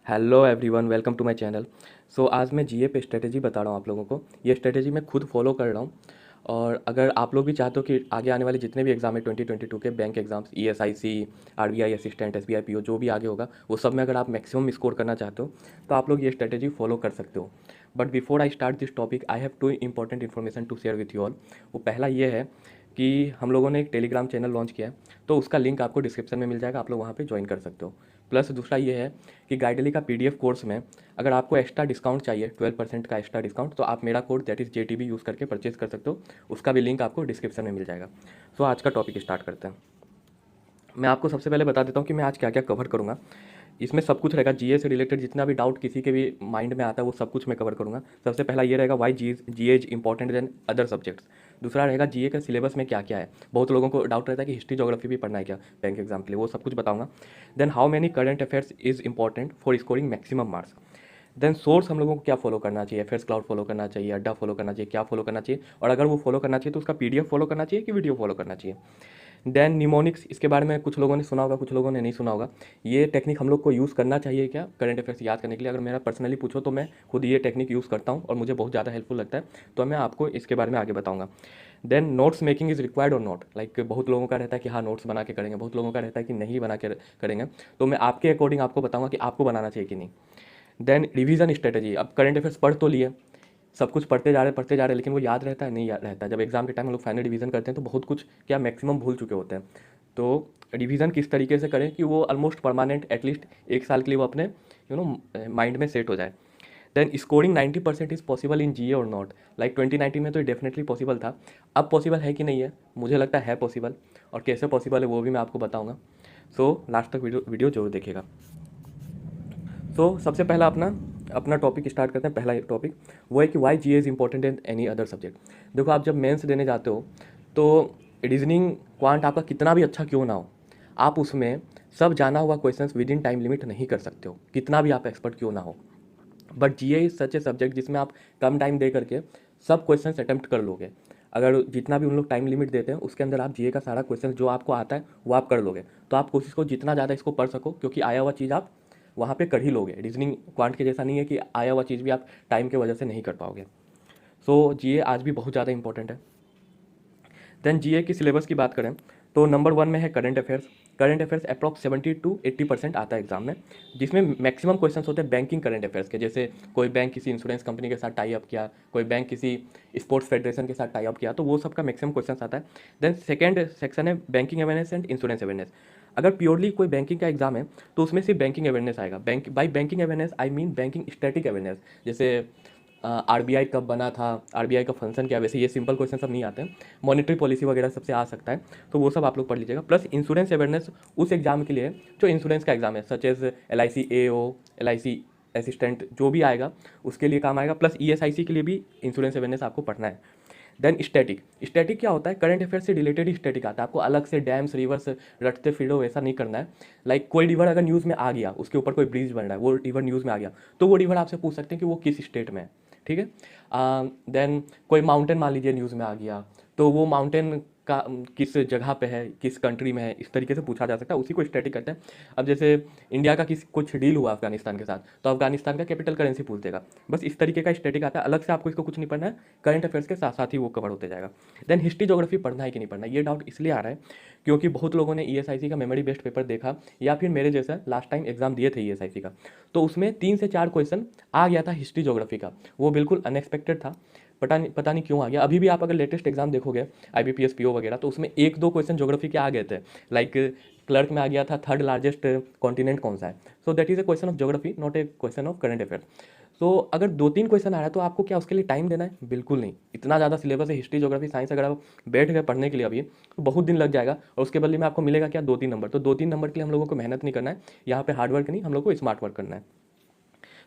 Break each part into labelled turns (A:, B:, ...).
A: Hello everyone, welcome to my channel. आज मैं जीए पे स्ट्रेटेजी बता रहा हूँ आप लोगों को। ये स्ट्रेटेजी मैं खुद फॉलो कर रहा हूँ। और अगर आप लोग भी चाहते हो कि आगे आने वाले जितने भी एग्जाम है 2022 के bank exams, ESIC, RBI assistant, SBI PO, जो भी आगे होगा वो सब में अगर आप मैक्सिमम स्कोर करना चाहते हो तो आप लोग ये स्ट्रेटेजी फॉलो कर सकते हो। But before I start this topic I have two important information to share with you all. वो पहला ये है कि हम लोगों ने एक टेलीग्राम चैनल लॉन्च किया है, तो उसका लिंक आपको डिस्क्रिप्शन में मिल जाएगा, आप लोग वहाँ पे ज्वाइन कर सकते हो। प्लस दूसरा ये है कि गाइडली का पीडीएफ कोर्स में अगर आपको एक्स्ट्रा डिस्काउंट चाहिए 12% का एक्स्ट्रा डिस्काउंट, तो आप मेरा code that is JTB use करके परचेज कर सकते हो। उसका भी लिंक आपको डिस्क्रिप्शन में मिल जाएगा। आज का टॉपिक स्टार्ट करते हैं। मैं आपको सबसे पहले बता देता हूँ कि मैं आज क्या क्या कवर करूँगा। इसमें सब कुछ रहेगा, जीए से रिलेटेड जितना भी डाउट किसी के भी माइंड में आता है वो सब कुछ मैं कवर करूँगा। सबसे पहला ये रहेगा why GA is important than other subjects. दूसरा रहेगा जीए के सिलेबस में क्या क्या है। बहुत लोगों को डाउट रहता है कि हिस्ट्री ज्योग्राफी भी पढ़ना है क्या बैंक एग्जाम के लिए, वो सब कुछ बताऊँगा। Then how many current affairs is important for scoring maximum marks. Then source हम लोगों को क्या फॉलो करना चाहिए, अफेयर्स क्लाउड फॉलो करना चाहिए, अड्डा फॉलो करना चाहिए, क्या फॉलो करना चाहिए, और अगर वो फॉलो करना चाहिए तो उसका पीडीएफ फॉलो करना चाहिए कि वीडियो फॉलो करना चाहिए। देन निमोनिक्स, इसके बारे में कुछ लोगों ने सुना होगा, कुछ लोगों ने नहीं सुना होगा। ये टेक्निक हम लोग को यूज़ करना चाहिए क्या करंट अफेयर्स याद करने के लिए। अगर मेरा पर्सनली पूछो तो मैं खुद ये टेक्निक यूज़ करता हूँ और मुझे बहुत ज़्यादा हेल्पफुल लगता है, तो मैं आपको इसके बारे में आगे बताऊँगा। Then notes making is required और नॉट, लाइक बहुत लोगों का रहता है कि हाँ नोट्स बना के करेंगे, बहुत लोगों का रहता है कि नहीं बना के करेंगे, तो मैं आपके अकॉर्डिंग आपको बताऊँगा कि आपको बनाना चाहिए कि नहीं। देन रिवीजन स्ट्रेटेजी, अब करंट अफेयर्स पढ़ तो लिए, सब कुछ पढ़ते जा रहे हैं, लेकिन वो याद रहता है नहीं याद रहता है। जब एग्जाम के टाइम हम लोग फाइनल रिवीजन करते हैं तो बहुत कुछ क्या मैक्सिमम भूल चुके होते हैं। तो रिवीजन किस तरीके से करें कि वो ऑलमोस्ट परमानेंट एटलीस्ट एक साल के लिए वो अपने माइंड में सेट हो जाए। Then scoring 90% is possible in GA or not, like 2019 में तो डेफिनेटली पॉसिबल था। अब पॉसिबल है कि नहीं है, मुझे लगता है पॉसिबल, और कैसे पॉसिबल है वो भी मैं आपको बताऊँगा। लास्ट तक वीडियो जरूर देखिएगा। सबसे पहला अपना अपना टॉपिक स्टार्ट करते हैं। पहला टॉपिक वो है कि why GA is important in any other subject. देखो, आप जब मेंस देने जाते हो तो रीजनिंग क्वांट आपका कितना भी अच्छा क्यों ना हो, आप उसमें सब जाना हुआ questions with in time limit नहीं कर सकते हो, कितना भी आप एक्सपर्ट क्यों ना हो। But GA is such a subject जिसमें आप कम टाइम दे करके सब क्वेश्चन अटेम्प्ट कर लोगे। अगर जितना भी उन लोग टाइम लिमिट देते हैं उसके अंदर आप जीए का सारा क्वेश्चन जो आपको आता है वो आप कर लोगे। तो आप कोशिश करो जितना ज़्यादा इसको पढ़ सको, क्योंकि आया हुआ चीज़ आप वहाँ पे कर ही लोगे। रीजनिंग क्वांट के जैसा नहीं है कि आया हुआ चीज़ भी आप टाइम की वजह से नहीं कर पाओगे। जीए आज भी बहुत ज़्यादा इंपॉर्टेंट है। देन जीए की सिलेबस की बात करें तो नंबर 1 में है current affairs. Current affairs approx 70 to 80% आता है एग्जाम में, जिसमें मैक्सिमम क्वेश्चंस होते हैं बैंकिंग करंट अफेयर्स के, जैसे कोई बैंक किसी इंश्योरेंस कंपनी के साथ टाई अप किया, कोई बैंक किसी स्पोर्ट्स फेडरेशन के साथ टाई अप किया, तो वो सब का मैक्सिमम क्वेश्चंस आता है। देन सेकेंड सेक्शन है banking awareness and insurance awareness. अगर प्योरली कोई बैंकिंग का एग्जाम है तो उसमें सिर्फ बैंकिंग अवेयरनेस आएगा। By banking awareness I mean banking static awareness, जैसे आरबीआई कब बना था, आरबीआई का फंक्शन क्या, वैसे ये सिंपल क्वेश्चन सब नहीं आते हैं। मॉनेटरी पॉलिसी वगैरह सबसे आ सकता है, तो वो सब आप लोग पढ़ लीजिएगा। प्लस इंश्योरेंस अवेयरनेस उस एग्जाम के लिए जो इंश्योरेंस का एग्जाम है, such as LIC AO, LIC assistant, जो भी आएगा उसके लिए काम आएगा। प्लस ESIC के लिए भी इंश्योरेंस अवेयरनेस आपको पढ़ना है। देन स्टैटिक, स्टैटिक क्या होता है, करंट अफेयर से रिलेटेड ही स्टैटिक आता है। आपको अलग से डैम्स रिवर्स रटते फिरो वैसा नहीं करना है। लाइक कोई रिवर अगर न्यूज़ में आ गया, उसके ऊपर कोई ब्रिज बन रहा है, वो रिवर न्यूज़ में आ गया, तो वो रिवर आपसे पूछ सकते हैं कि वो किस स्टेट में है। ठीक है। देन कोई माउंटेन मान लीजिए न्यूज़ में आ गया, तो वो माउंटेन का किस जगह पे है, किस कंट्री में है, इस तरीके से पूछा जा सकता है, उसी को स्टैटिक कहते हैं। अब जैसे इंडिया का किसी कुछ डील हुआ अफगानिस्तान के साथ, तो अफगानिस्तान का कैपिटल करेंसी पूछ देगा। बस इस तरीके का स्टैटिक आता है, अलग से आपको इसको कुछ नहीं पढ़ना है, करंट अफेयर्स के साथ साथ ही वो कवर होते जाएगा। देन हिस्ट्री ज्योग्राफी पढ़ना है कि नहीं पढ़ना है, ये डाउट इसलिए आ रहा है क्योंकि बहुत लोगों ने ESIC का मेमोरी बेस्ड पेपर देखा, या फिर मेरे जैसा लास्ट टाइम एग्जाम दिए थे ESIC का, तो उसमें 3 से 4 क्वेश्चन आ गया था हिस्ट्री ज्योग्राफी का। वो बिल्कुल अनएक्सपेक्टेड था, पता नहीं क्यों आ गया। अभी भी आप अगर लेटेस्ट एग्जाम देखोगे IBPS PO वगैरह, तो उसमें 1-2 क्वेश्चन ज्योग्राफी के आ गए थे। लाइक क्लर्क में आ गया था थर्ड लार्जेस्ट कॉन्टिनेंट कौन सा है। That is a question of geography, not a question of current affair. अगर 2-3 क्वेश्चन आ रहा है तो आपको क्या उसके लिए टाइम देना है? बिल्कुल नहीं। इतना ज़्यादा सिलेबस है हिस्ट्री ज्योग्राफी साइंस, अगर आप बैठ गए पढ़ने के लिए अभी तो बहुत दिन लग जाएगा, और उसके बदले में आपको मिलेगा क्या, 2-3 नंबर। तो 2-3 नंबर के लिए हम लोगों को मेहनत नहीं करना है, यहाँ पे हार्ड वर्क नहीं, हम लोग को स्मार्ट वर्क करना है।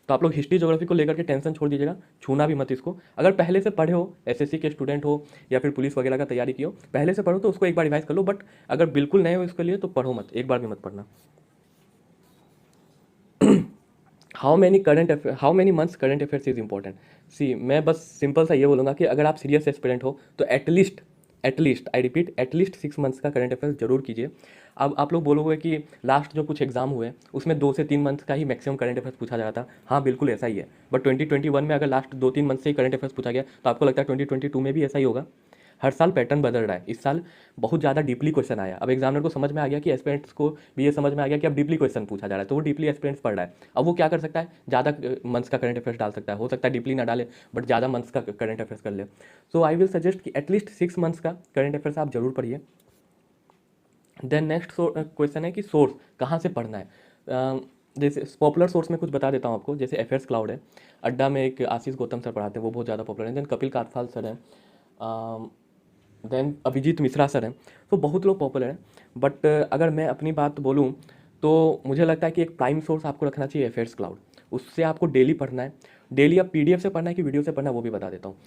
A: तो आप लोग हिस्ट्री ज्योग्राफी को लेकर के टेंशन छोड़ दीजिएगा, छूना भी मत इसको। अगर पहले से पढ़े हो, SSC के स्टूडेंट हो या फिर पुलिस वगैरह का तैयारी की हो, पहले से पढ़ो तो उसको एक बार रिवाइज कर लो। बट अगर बिल्कुल नए हो इसके लिए तो पढ़ो मत, एक बार भी मत पढ़ना। How many months current affairs is important. See, मैं बस सिंपल सा ये बोलूँगा कि अगर आप सीरियस एस्पिरेंट हो तो at least at least, I repeat, at least 6 months का करंट अफेयर्स जरूर कीजिए। अब आप लोग बोलोगे कि लास्ट जो कुछ एग्जाम हुए उसमें 2 से 3 मंथ्स का ही मैक्सिमम करंट अफेयर्स पूछा जा रहा था। हाँ, बिल्कुल ऐसा ही है। बट 2021 में अगर लास्ट 2-3 मंथ से ही करंट अफेयर्स पूछा गया तो आपको लगता है 2022 में भी ऐसा ही होगा? हर साल पैटर्न बदल रहा है। इस साल बहुत ज़्यादा डीपली क्वेश्चन आया। अब एग्जामिनर को समझ में आ गया कि एस्पिरेंट्स को भी ये समझ में आ गया कि अब डीपली क्वेश्चन पूछा जा रहा है, तो वो डीपली एस्पिरेंट्स पढ़ रहा है। अब वो क्या कर सकता है, ज़्यादा मंथ्स का करंट अफेयर्स डाल सकता है। हो सकता है डीपली ना डाले बट ज़्यादा मंथ्स का करंट अफेयर्स कर ले। सो आई विल सजेस्ट कि एटलीस्ट 6 मंथ्स का करंट अफेयर्स आप जरूर पढ़िए। देन नेक्स्ट क्वेश्चन है कि सोर्स कहाँ से पढ़ना है। जैसे पॉपुलर सोर्स में कुछ बता देता हूँ आपको, जैसे एफेयर्स क्लाउड है, अड्डा में एक आशीष गौतम सर पढ़ाते हैं, वो बहुत ज़्यादा पॉपुलर है। देन कपिल काठपाल सर है, देन अभिजीत मिश्रा सर हैं। तो बहुत लोग पॉपुलर हैं। बट अगर मैं अपनी बात बोलूँ तो मुझे लगता है कि एक प्राइम सोर्स आपको रखना चाहिए एफेयर्स क्लाउड। उससे आपको डेली पढ़ना है। डेली अब पीडीएफ से पढ़ना है कि वीडियो से पढ़ना है वो भी बता देता हूँ।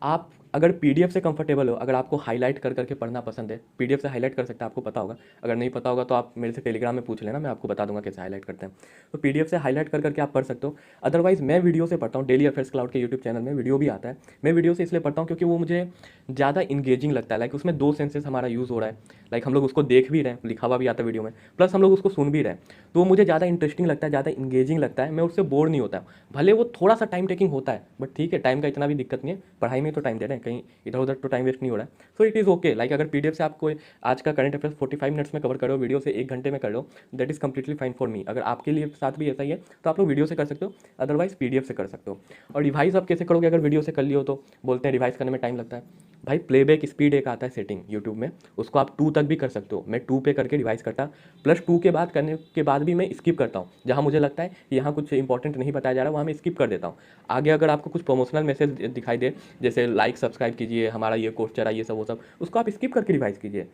A: आप अगर पीडीएफ से कंफर्टेबल हो, अगर आपको हाईलाइट कर करके पढ़ना पसंद है, पीडीएफ से हाईलाइट कर सकते हैं, आपको पता होगा। अगर नहीं पता होगा तो आप मेरे से टेलीग्राम में पूछ लेना, मैं आपको बता दूंगा कैसे हाईलाइट करते हैं। तो पीडीएफ से हाईलाइट कर करके आप पढ़ सकते हो। अदरवाइज मैं वीडियो से पढ़ता हूँ। डेली अफेयर्स क्लाउड के यूट्यूब चैनल में वीडियो भी आता है। मैं वीडियो से इसलिए पढ़ता हूँ क्योंकि वो मुझे ज़्यादा इंगेजिंग लगता है। लाइक उसमें 2 सेंसेस हमारा यूज़ हो रहा है। लाइक हम लोग उसको देख भी रहे हैं, लिखा हुआ भी आता है वीडियो में, प्लस हम लोग उसको सुन भी रहे हैं। तो वो मुझे ज़्यादा इंटरेस्टिंग लगता है, ज़्यादा इंगेजिंग लगता है। मैं उससे बोर नहीं होता। भले वो थोड़ा सा टाइम टेकिंग होता है बट ठीक है, टाइम का इतना भी दिक्कत नहीं है। पढ़ाई में तो टाइम दे रहे हैं, कहीं इधर उधर तो टाइम वेस्ट नहीं हो रहा है। So it is okay. Like अगर पीडीएफ से आप कोई आज का करंट अफेयर्स 45 मिनट्स में कवर करो, वीडियो से 1 घंटे में कर लो, that is completely fine for me. अगर आपके लिए साथ भी ऐसा ही है तो आप लोग वीडियो से कर सकते हो, अदरवाइज पीडीएफ से कर सकते हो। और रिवाइज आप कैसे करोगे? अगर वीडियो से कर लियो तो बोलते हैं रिवाइज करने में टाइम लगता है। भाई प्लेबैक स्पीड एक आता है सेटिंग यूट्यूब में, उसको आप 2 तक भी कर सकते हो। मैं 2 पे करके रिवाइज करता, प्लस 2 के बाद करने के बाद भी मैं स्किप करता हूँ। जहाँ मुझे लगता है कि यहाँ कुछ इंपॉर्टेंट नहीं बताया जा रहा है वहाँ मैं स्किप कर देता हूँ। आगे अगर आपको कुछ प्रमोशनल मैसेज दिखाई दे, जैसे लाइक सब्सक्राइब कीजिए, हमारा ये कोर्स चला, ये सब वो सब, उसको आप स्किप करके रिवाइज कीजिए।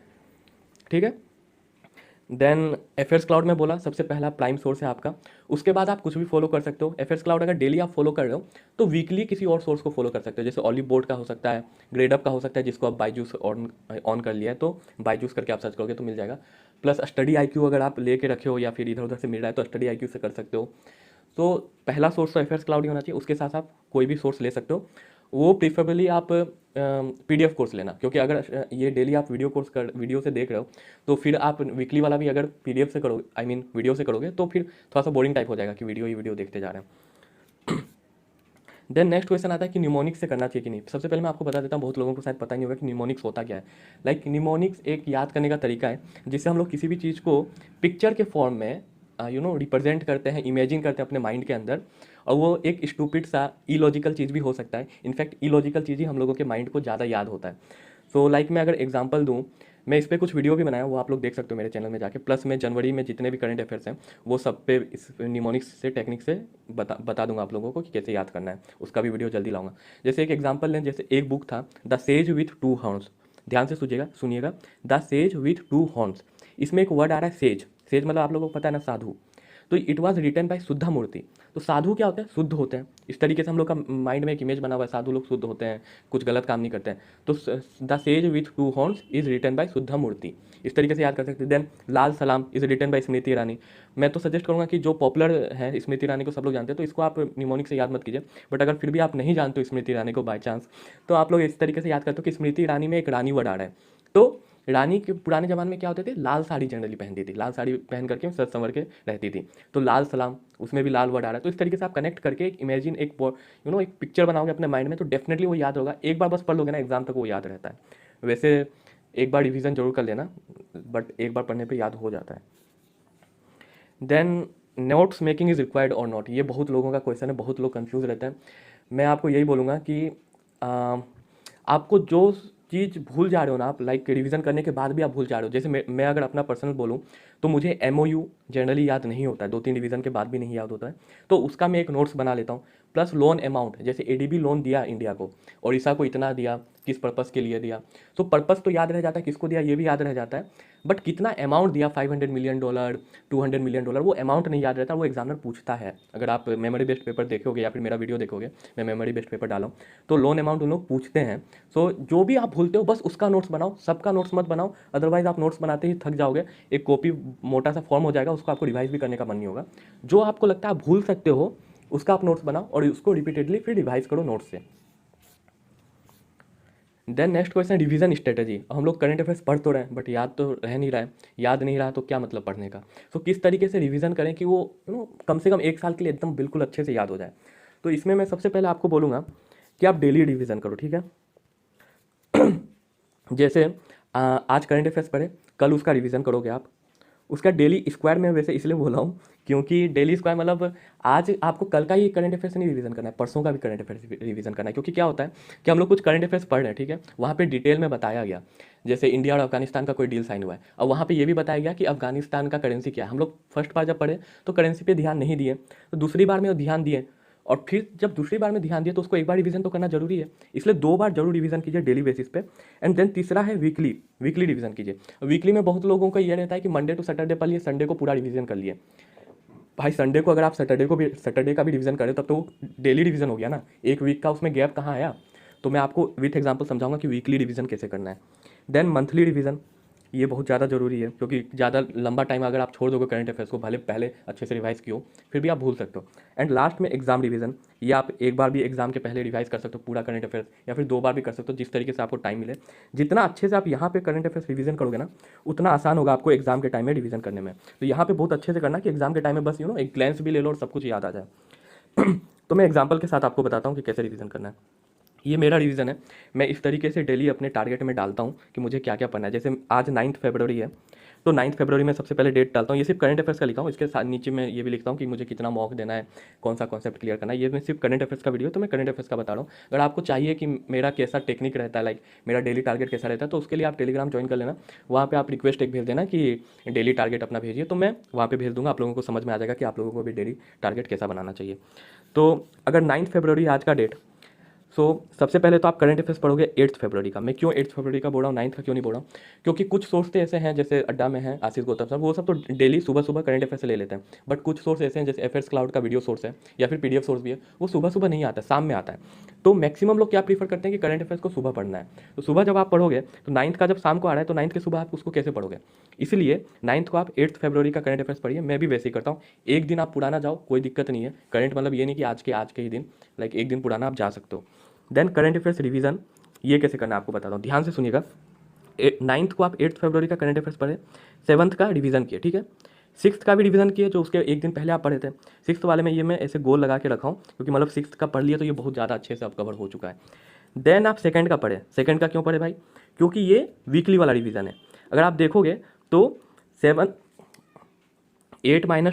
A: ठीक है। देन एफेयर्स क्लाउड में बोला सबसे पहला प्राइम सोर्स है आपका। उसके बाद आप कुछ भी फॉलो कर सकते हो। एफेयर्स क्लाउड अगर डेली आप फॉलो कर रहे हो तो वीकली किसी और सोर्स को फॉलो कर सकते हो। जैसे ऑलिव बोर्ड का हो सकता है, ग्रेडअप का हो सकता है, जिसको आप बायजूस ऑन कर लिया है तो बायजूस करके आप सर्च करोगे तो मिल जाएगा। प्लस स्टडी आईक्यू अगर आप लेके रखे हो या फिर इधर उधर से मिल रहा है तो स्टडी आईक्यू से कर सकते हो। तो पहला सोर्स तो एफेयर्स क्लाउड ही होना चाहिए। उसके साथ आप कोई भी सोर्स ले सकते हो। वो प्रीफरेबली आप पीडीएफ कोर्स लेना, क्योंकि अगर ये डेली आप वीडियो से देख रहे हो तो फिर आप वीकली वाला भी अगर पीडीएफ से करोगे, आई मीन वीडियो से करोगे, तो फिर थोड़ा सा बोरिंग टाइप हो जाएगा कि वीडियो ही वीडियो देखते जा रहे हैं। देन नेक्स्ट क्वेश्चन आता है कि न्यूमोनिक्स से करना चाहिए कि नहीं। सबसे पहले मैं आपको बता देता हूँ, बहुत लोगों को शायद पता नहीं होगा कि न्यूमोनिक्स होता क्या है। लाइक न्यूमोनिक्स एक याद करने का तरीका है जिससे हम लोग किसी भी चीज़ को पिक्चर के फॉर्म में रिप्रेजेंट करते हैं, इमेजिन करते हैं अपने माइंड के अंदर। और वो एक स्टूपिड सा इलॉजिकल चीज़ भी हो सकता है। इनफैक्ट इलॉजिकल चीज़ ही हम लोगों के माइंड को ज़्यादा याद होता है। सो लाइक मैं अगर एग्जांपल दूँ, मैं इस पर कुछ वीडियो भी बनाया, वो आप लोग देख सकते हो मेरे चैनल में जाके। प्लस मैं जनवरी में जितने भी करंट अफेयर्स हैं वो सब पे इस निमोनिक्स से टेक्निक से बता दूंगा आप लोगों को कि कैसे याद करना है। उसका भी वीडियो जल्दी लाऊंगा। जैसे एक एग्जांपल लें, जैसे एक बुक था द सेज विथ 2 हॉर्न्स। ध्यान से सुनिएगा, द सेज विथ 2 हॉर्न्स। इसमें एक वर्ड आ रहा है सेज। सेज मतलब आप लोगों को पता है ना, साधु। तो it was written by Sudha मूर्ति। तो साधु क्या होते हैं? शुद्ध होते हैं। इस तरीके से हम लोग का माइंड में एक इमेज बना हुआ है, साधु लोग शुद्ध होते हैं, कुछ गलत काम नहीं करते हैं। तो the sage with 2 horns is written by Sudha Murty, इस तरीके से याद कर सकते हैं। देन लाल सलाम is written bye Smriti Irani. मैं तो सजेस्ट करूंगा कि जो पॉपुलर है, स्मृति ईरानी को सब लोग जानते हैं, तो इसको आप निमोनिक से याद मत कीजिए। बट अगर फिर भी आप नहीं जानते हो स्मृति ईरानी को बाय चांस, तो आप लोग इस तरीके से याद करते हो कि स्मृति ईरानी में एक रानी वर्ड आ रहा है। तो रानी के पुराने ज़माने में क्या होते थे, लाल साड़ी जनरली पहनती थी, लाल साड़ी पहन करके सज संवर के रहती थी। तो लाल सलाम, उसमें भी लाल वर्ड आ रहा है। तो इस तरीके से आप कनेक्ट करके एक इमेजिन, एक एक पिक्चर बनाओगे अपने माइंड में, तो डेफिनेटली वो याद होगा। एक बार बस पढ़ लोगे ना, एग्जाम तक वो याद रहता है। वैसे एक बार रिवीजन जरूर कर लेना, बट एक बार पढ़ने पर याद हो जाता है। Then notes making is required और नॉट, ये बहुत लोगों का क्वेश्चन है, बहुत लोग कंफ्यूज रहते हैं। मैं आपको यही बोलूँगा कि आपको जो चीज़ भूल जा रहे हो ना आप, लाइक रिवीजन करने के बाद भी आप भूल जा रहे हो। जैसे मैं अगर अपना पर्सनल बोलूँ तो मुझे MOU जनरली याद नहीं होता है, 2-3 रिवीजन के बाद भी नहीं याद होता है। तो उसका मैं एक नोट्स बना लेता हूँ। प्लस लोन अमाउंट, जैसे ADB लोन दिया इंडिया को, ओडिशा को इतना दिया, किस पर्पज़ के लिए दिया, तो पर्पज़ तो याद रह जाता है, किसको दिया ये भी याद रह जाता है। बट कितना अमाउंट दिया, $500 मिलियन, $200 मिलियन, वो अमाउंट नहीं याद रहता, वो एग्जामिनर पूछता है। अगर आप मेमोरी बेस्ड पेपर देखोगे या फिर मेरा वीडियो देखोगे, मैं मेमोरी बेस्ड पेपर डाला हूँ, तो लोन अमाउंट उन लोग पूछते हैं। सो जो भी आप भूलते हो बस उसका नोट्स बनाओ, सबका नोट्स मत बनाओ, अदरवाइज आप नोट्स बनाते ही थक जाओगे। एक कॉपी मोटा सा फॉर्म हो जाएगा, उसको आपको रिवाइज भी करने का मन नहीं होगा। जो आपको लगता है आप भूल सकते हो उसका आप नोट्स बनाओ और उसको रिपीटेडली फिर रिवाइज करो नोट्स से। Then next question revision strategy. हम लोग करंट अफेयर्स पढ़ तो रहे हैं बट याद तो रह नहीं रहा है, याद नहीं रहा तो क्या मतलब पढ़ने का। सो किस तरीके से रिवीजन करें कि वो कम से कम 1 साल के लिए एकदम बिल्कुल अच्छे से याद हो जाए। तो इसमें मैं सबसे पहले आपको बोलूँगा कि आप डेली रिवीजन करो, ठीक है। जैसे आज करंट अफेयर्स पढ़े, कल उसका रिवीजन करोगे आप। उसका डेली स्क्वायर में वैसे इसलिए बोला हूँ क्योंकि डेली स्क्वायर मतलब आज आपको कल का ही करंट अफेयर्स नहीं रिवीजन करना है, परसों का भी करंट अफेयर्स रिवीजन करना है। क्योंकि क्या होता है कि हम लोग कुछ करंट अफेयर्स पढ़ रहे हैं, ठीक है, वहाँ पे डिटेल में बताया गया, जैसे इंडिया और अफगानिस्तान का कोई डील साइन हुआ है, और वहाँ पे ये भी बताया गया कि अफगानिस्तान का करेंसी क्या है। हम लोग फर्स्ट बार जब पढ़े तो करेंसी पे ध्यान नहीं दिए, तो दूसरी बार में ध्यान दिए, और फिर जब दूसरी बार में ध्यान दिया तो उसको एक बार रिवीजन तो करना जरूरी है, इसलिए 2 बार जरूर रिवीजन कीजिए डेली बेसिस पे। एंड देन तीसरा है वीकली, वीकली रिवीजन कीजिए। वीकली में बहुत लोगों का ये रहता है कि मंडे टू सैटरडे पढ़ लिए, संडे को पूरा रिवीजन कर लिए। भाई संडे को अगर आप सैटरडे का भी रिवीजन करें तब तो डेली रिवीजन हो गया ना, एक वीक का उसमें गैप कहाँ आया। तो मैं आपको विथ एग्जांपल समझाऊंगा कि वीकली रिवीजन कैसे करना है। देन मंथली रिवीजन, ये बहुत ज़्यादा ज़रूरी है क्योंकि ज़्यादा लंबा टाइम अगर आप छोड़ दोगे करंट अफेयर्स को, भले पहले अच्छे से रिवाइज किया हो फिर भी आप भूल सकते हो। एंड लास्ट में एग्जाम रिवीजन, ये आप एक बार भी एग्जाम के पहले रिवाइज कर सकते हो पूरा करंट अफेयर्स, या फिर 2 बार भी कर सकते हो, जिस तरीके से आपको टाइम मिले। जितना अच्छे से आप यहाँ पे करंट अफेयर्स रिवीजन करोगे ना, उतना आसान होगा आपको एग्जाम के टाइम में रिवीजन करने में। तो यहाँ पे बहुत अच्छे से करना कि एग्जाम के टाइम में बस एक ग्लैंस भी ले लो और सब कुछ याद आ जाए। तो मैं एग्जाम्पल के साथ आपको बताता हूँ कि कैसे रिवीजन करना है। ये मेरा रिवीजन है, मैं इस तरीके से डेली अपने टारगेट में डालता हूँ कि मुझे क्या क्या पढ़ना है। जैसे आज 9 फरवरी है, तो 9 फरवरी में सबसे पहले डेट डालता हूँ। ये सिर्फ करंट अफेयर्स का लिखा हूँ, इसके साथ नीचे में ये भी लिखता हूँ कि मुझे कितना मॉक देना है, कौन सा कॉन्सेप्ट क्लियर करना है। ये मैं सिर्फ करंट अफेयर्स का वीडियो, तो मैं करंट अफेयर्स का बता रहा हूँ। अगर आपको चाहिए कि मेरा कैसा टेक्निक रहता है, लाइक मेरा डेली टारगेट कैसा रहता है, तो उसके लिए आप टेलीग्राम ज्वाइन कर लेना। वहाँ पर आप रिक्वेस्ट एक भेज देना कि डेली टारगेट अपना भेजिए, तो मैं वहाँ पर भेज दूँगा। आप लोगों को समझ में आ जाएगा कि आप लोगों को भी डेली टारगेट कैसा बनाना चाहिए। तो अगर 9 फरवरी आज का डेट, सो सबसे पहले तो आप करंट अफेयर्स पढ़ोगे 8 फरवरी का। मैं क्यों 8 फरवरी का बोल रहा हूँ, 9 का क्यों नहीं बोल रहा हूँ, क्योंकि कुछ सोर्स तो ऐसे हैं जैसे अड्डा में है आशीष गौतम सर, वो सब तो डेली सुबह सुबह करंट अफेयर्स से ले लेते हैं। बट कुछ सोर्स ऐसे हैं जैसे एफएस क्लाउड का वीडियो सोर्स है या फिर पीडीएफ सोर्स भी है, वो सुबह सुबह नहीं आता है, शाम में आता है। तो मैक्सिमम लोग क्या प्रीफर करते हैं कि करंट अफेयर्स को सुबह पढ़ना है। तो सुबह जब आप पढ़ोगे तो 9 का जब शाम को आ रहा है तो 9 के सुबह आप उसको कैसे पढ़ोगे। इसलिए 9 को आप 8 फरवरी का करंट अफेयर्स पढ़िए। मैं भी वैसे ही करता हूँ, एक दिन आप पुराना जाओ कोई दिक्कत नहीं है। करंट मतलब ये नहीं कि आज के ही दिन, लाइक एक दिन पुराना आप जा सकते हो। देन करंट अफेयर्स रिवीजन, ये कैसे करना है आपको बताता हूँ, ध्यान से सुनिएगा। 9 को आप 8 फरवरी का करंट अफेयर्स पढ़े, 7 का रिवीजन किए, ठीक है। 6 का भी रिवीजन किए जो उसके एक दिन पहले आप पढ़े थे। 6 वाले में ये मैं ऐसे गोल लगा के रखा हूँ क्योंकि मतलब 6 का पढ़ लिया तो ये बहुत ज़्यादा अच्छे से अब कवर हो चुका है। देन आप सेकंड का पढ़े। सेकंड का क्यों पढ़े भाई, क्योंकि ये वीकली वाला रिवीजन है। अगर आप देखोगे तो 8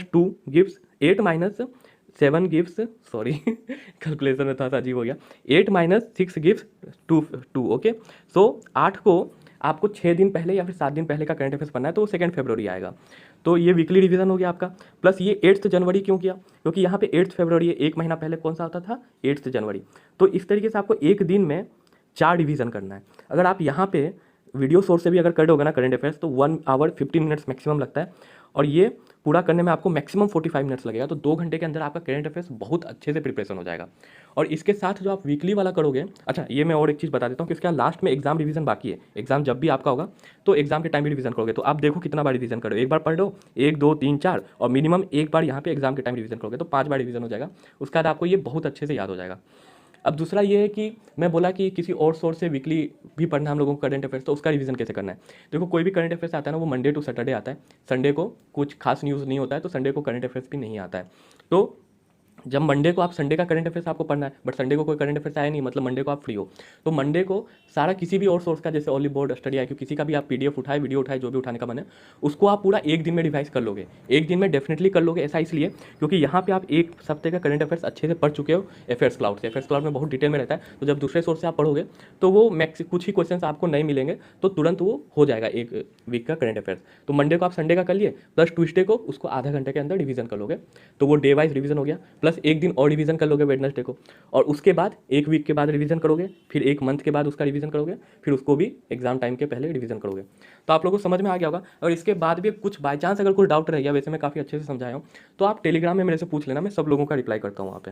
A: - 2 गिव्स 8 - 7 गिव्स, सॉरी कैलकुलेशन में थोड़ा सा अजीब हो गया, 8 - 6 गिव्स 2, ओके। सो 8 को आपको 6 दिन पहले या फिर 7 दिन पहले का करंट अफेयर्स पढ़ना है, तो 2 फरवरी आएगा। तो ये वीकली रिवीजन हो गया आपका। प्लस ये 8 जनवरी क्यों किया, क्योंकि यहाँ पे 8 फरवरी है, एक महीना पहले कौन सा होता था 8 जनवरी। तो इस तरीके से आपको एक दिन में 4 रिवीजन करना है। अगर आप यहाँ पे वीडियो सोर्स से भी अगर कर दोगे ना करंट अफेयर्स, तो 1 आवर 15 मिनट्स मैक्सिमम लगता है, और ये पूरा करने में आपको मैक्सिमम 45 मिनट्स लगेगा। तो 2 घंटे के अंदर आपका करंट अफेयर्स बहुत अच्छे से प्रिपरेशन हो जाएगा। और इसके साथ जो आप वीकली वाला करोगे, अच्छा ये मैं और एक चीज़ बता देता हूँ कि इसके लास्ट में एग्जाम रिवीजन बाकी है। एग्जाम जब भी आपका होगा तो एग्जाम के टाइम भी रिवीजन करोगे, तो आप देखो कितना बार रिवीजन करो। एक बार पढ़ लो, 1 2 3 4, और मिनिमम एक बार यहाँ पे एग्जाम के टाइम रिवीजन करोगे तो 5 बार रिवीजन हो जाएगा। उसके बाद आपको ये बहुत अच्छे से याद हो जाएगा। अब दूसरा ये है कि मैं बोला कि किसी और सोर्स से वीकली भी पढ़ना हम लोगों को करंट अफेयर्स, तो उसका रिवीजन कैसे करना है। देखो कोई भी करंट अफेयर्स आता है ना, वो मंडे टू सैटरडे आता है। संडे को कुछ खास न्यूज़ नहीं होता है, तो संडे को करंट अफेयर्स भी नहीं आता है। तो जब मंडे को आप संडे का करंट अफेयर्स आपको पढ़ना है, बट संडे को कोई करंट अफेयर्स आया नहीं, मतलब मंडे को आप फ्री हो, तो मंडे को सारा किसी भी और सोर्स का, जैसे only board study I Q, किसी का भी आप पीडीएफ उठाए, वीडियो उठाए, जो भी उठाने का मन है, उसको आप पूरा एक दिन में रिवाइज कर लोगे। एक दिन में डेफिनेटली कर लोगे। ऐसा इसलिए क्योंकि यहाँ पे आप एक हफ्ते का करंट अफेयर्स अच्छे से पढ़ चुके हो अफेयर्स क्लाउड से। अफेयर्स क्लाउड में बहुत डिटेल में रहता है, तो जब दूसरे सोर्स से आप पढ़ोगे तो वो कुछ ही क्वेश्चन आपको नहीं मिलेंगे, तो तुरंत वो हो जाएगा एक वीक का करंट अफेयर्स। तो मंडे को आप संडे का कर लिए, प्लस ट्यूसडे को उसको आधा घंटे के अंदर रिवीजन कर लोगे, तो वो डे वाइज रिवीजन हो गया। प्लस एक दिन और रिवीजन कर लोगे वेडनेसडे को, और उसके बाद एक वीक के बाद रिवीजन करोगे, फिर एक मंथ के बाद उसका रिवीजन करोगे, फिर उसको भी एग्जाम टाइम के पहले रिवीजन करोगे। तो आप लोगों को समझ में आ गया होगा। और इसके बाद भी कुछ बाई चांस अगर कोई डाउट रह गया, वैसे मैं काफ़ी अच्छे से समझाया हूँ, तो आप टेलीग्राम में मेरे से पूछ लेना, मैं सब लोगों का रिप्लाई करता हूँ वहाँ पे।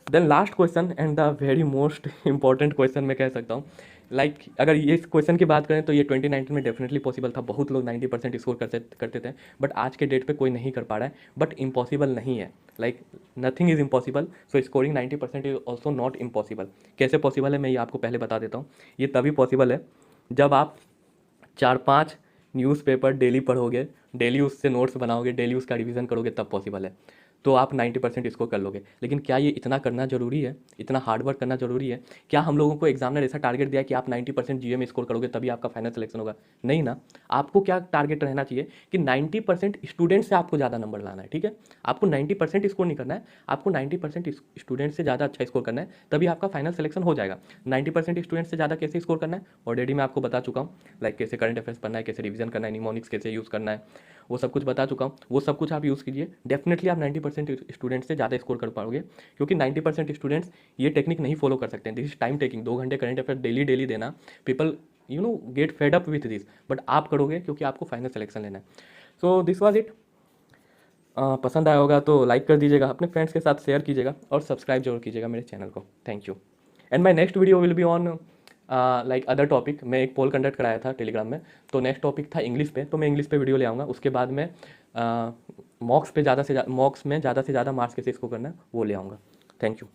A: Then last question and the very most important question मैं कह सकता हूँ, लाइक अगर ये इस क्वेश्चन की बात करें तो ये 2019 में डेफिनेटली पॉसिबल था। बहुत लोग 90% स्कोर करते थे, बट आज के डेट पे कोई नहीं कर पा रहा है। बट इम्पॉसिबल नहीं है, like nothing is impossible, so scoring 90% is also not impossible. कैसे पॉसिबल है मैं ये आपको पहले बता देता हूँ। ये तभी पॉसिबल है जब आप 4-5 न्यूज़पेपर डेली पढ़ोगे, डेली उससे नोट्स बनाओगे, डेली उसका रिवीजन करोगे, तब पॉसिबल है। तो आप 90% स्कोर कर लोगे। लेकिन क्या ये इतना करना ज़रूरी है, इतना हार्ड वर्क करना ज़रूरी है? क्या हम लोगों को एग्जामिनर ऐसा टारगेट दिया कि आप 90% जीए में स्कोर करोगे तभी आपका फाइनल सिलेक्शन होगा? नहीं ना। आपको क्या टारगेट रहना चाहिए कि 90% स्टूडेंट से आपको ज़्यादा नंबर लाना है, ठीक है? आपको 90% स्कोर नहीं करना है, आपको 90% स्टूडेंट से ज़्यादा अच्छा स्कोर करना है, तभी आपका फाइनल सिलेक्शन हो जाएगा। 90% स्टूडेंट से ज़्यादा कैसे स्कोर करना है ऑलरेडी मैं आपको बता चुका हूँ। लाइक कैसे करंट अफेयर्स पढ़ना है, कैसे रिवीजन करना है, निमोनिक्स कैसे यूज़ करना है, वो सब कुछ बता चुका हूँ। वो सब कुछ आप यूज़ कीजिए, डेफिनेटली आप 90% स्टूडेंट से ज़्यादा स्कोर कर पाओगे। क्योंकि 90% स्टूडेंट्स ये टेक्निक नहीं फॉलो कर सकते हैं। This is time taking. 2 घंटे करंट अफेयर डेली डेली देना, people get fed up with this, but आप करोगे क्योंकि आपको फाइनल सिलेक्शन लेना है। So this was it. पसंद आया होगा तो लाइक कर दीजिएगा, अपने फ्रेंड्स के साथ शेयर कीजिएगा और सब्सक्राइब जरूर कीजिएगा मेरे चैनल को। Thank you. And my next video will be on like other topic. मैं एक पोल कंडक्ट कराया था टेलीग्राम में, तो नेक्स्ट टॉपिक था इंग्लिश पे, तो मैं इंग्लिश पे वीडियो ले आऊँगा। उसके बाद मैं मॉक्स में ज़्यादा से ज़्यादा मार्क्स कैसे इसको करना है वो ले आऊँगा। Thank you.